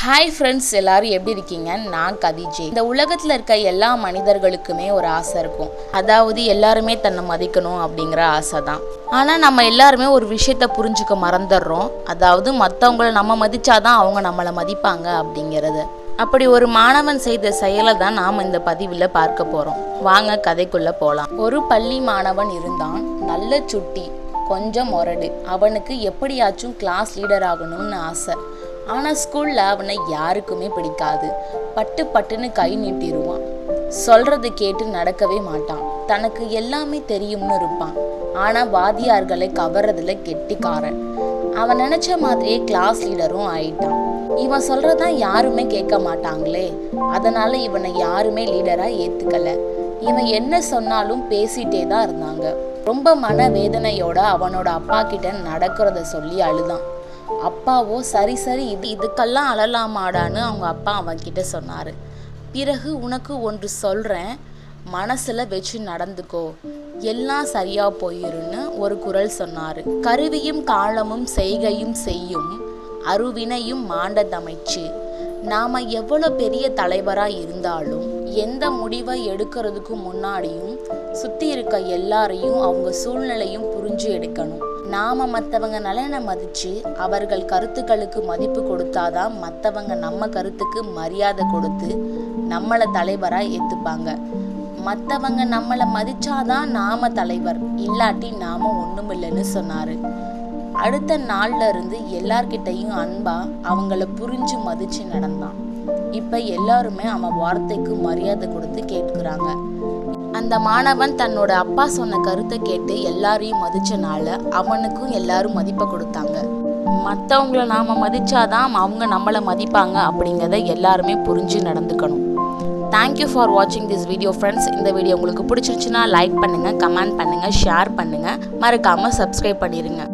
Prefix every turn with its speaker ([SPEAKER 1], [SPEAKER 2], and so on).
[SPEAKER 1] Hi friends, எல்லாரும் எப்படி இருக்கீங்க? நான் கதிஜே. இந்த உலகத்தில் இருக்க எல்லா மனிதர்களுக்குமே ஒரு ஆசை இருக்கும். அதாவது எல்லாருமே தன்னை மதிக்கணும் அப்படிங்கிற ஆசை தான். ஆனால் நம்ம எல்லாருமே ஒரு விஷயத்த புரிஞ்சுக்க மறந்துடுறோம். அதாவது மற்றவங்கள நம்ம மதித்தாதான் அவங்க நம்மளை மதிப்பாங்க அப்படிங்கிறது. அப்படி ஒரு மாணவன் செய்த செயலை தான் நாம் இந்த பதிவில் பார்க்க போகிறோம். வாங்க கதைக்குள்ளே போகலாம். ஒரு பள்ளி மாணவன் இருந்தான். நல்ல சுட்டி, கொஞ்சம் முரடு. அவனுக்கு எப்படியாச்சும் கிளாஸ் லீடர் ஆகணும்னு ஆசை. ஆனால் ஸ்கூலில் அவனை யாருக்குமே பிடிக்காது. பட்டுன்னு கை நீட்டிடுவான். சொல்கிறது கேட்டு நடக்கவே மாட்டான். தனக்கு எல்லாமே தெரியும்னு இருப்பான். ஆனால் வாத்தியார்களை கவர்றதுல கெட்டிக்காரன். அவன் நினச்ச மாதிரியே கிளாஸ் லீடரும் ஆயிட்டான். இவன் சொல்கிறதான் யாருமே கேட்க மாட்டாங்களே, அதனால் இவனை யாருமே லீடராக ஏற்றுக்கலை. இவன் என்ன சொன்னாலும் பேசிகிட்டே தான் இருந்தாங்க. ரொம்ப மனவேதனையோட அவனோட அப்பா கிட்ட நடக்கிறத சொல்லி அழுதான். அப்பாவோ சரி இதுக்கெல்லாம் அழலாமாடான்னு அவங்க அப்பா அவன்கிட்ட சொன்னார். பிறகு உனக்கு ஒன்று சொல்கிறேன், மனசில் வச்சு நடந்துக்கோ, எல்லாம் சரியாக போயிருன்னு ஒரு குரல் சொன்னார். கருவியும் காலமும் செய்கையும் செய்யும், அருவினையும் மாண்டதமைச்சு. நாம் எவ்வளோ பெரிய தலைவராக இருந்தாலும் எந்த முடிவை எடுக்கிறதுக்கு முன்னாடியும் சுற்றி இருக்க எல்லாரையும் அவங்க சூழ்நிலையும் புரிஞ்சு எடுக்கணும். நாம் மற்றவங்க நலனை மதித்து அவர்கள் கருத்துக்களுக்கு மதிப்பு கொடுத்தாதான் மற்றவங்க நம்ம கருத்துக்கு மரியாதை கொடுத்து நம்மளை தலைவராக ஏற்றுப்பாங்க. மற்றவங்க நம்மளை மதித்தாதான் நாம் தலைவர், இல்லாட்டி நாம் ஒன்றும் இல்லைன்னு சொன்னார். அடுத்த நாள்ல இருந்து எல்லார்கிட்டையும் அன்பாக அவங்கள புரிஞ்சு மதித்து நடந்தான். இப்போ எல்லாருமே அவன் வார்த்தைக்கு மரியாதை கொடுத்து கேட்குறாங்க. அந்த மாணவன் தன்னோட அப்பா சொன்ன கருத்தை கேட்டு எல்லாரையும் மதிச்சனால அவனுக்கும் எல்லாரும் மதிப்பை கொடுத்தாங்க. மற்றவங்கள நாம் மதித்தாதான் அவங்க நம்மளை மதிப்பாங்க அப்படிங்கிறத எல்லாருமே புரிஞ்சு நடந்துக்கணும். தேங்க்யூ ஃபார் வாட்சிங் திஸ் வீடியோ ஃப்ரெண்ட்ஸ். இந்த வீடியோ உங்களுக்கு பிடிச்சிருச்சுன்னா லைக் பண்ணுங்கள், கமெண்ட் பண்ணுங்கள், ஷேர் பண்ணுங்கள், மறக்காமல் சப்ஸ்கிரைப் பண்ணிடுங்க.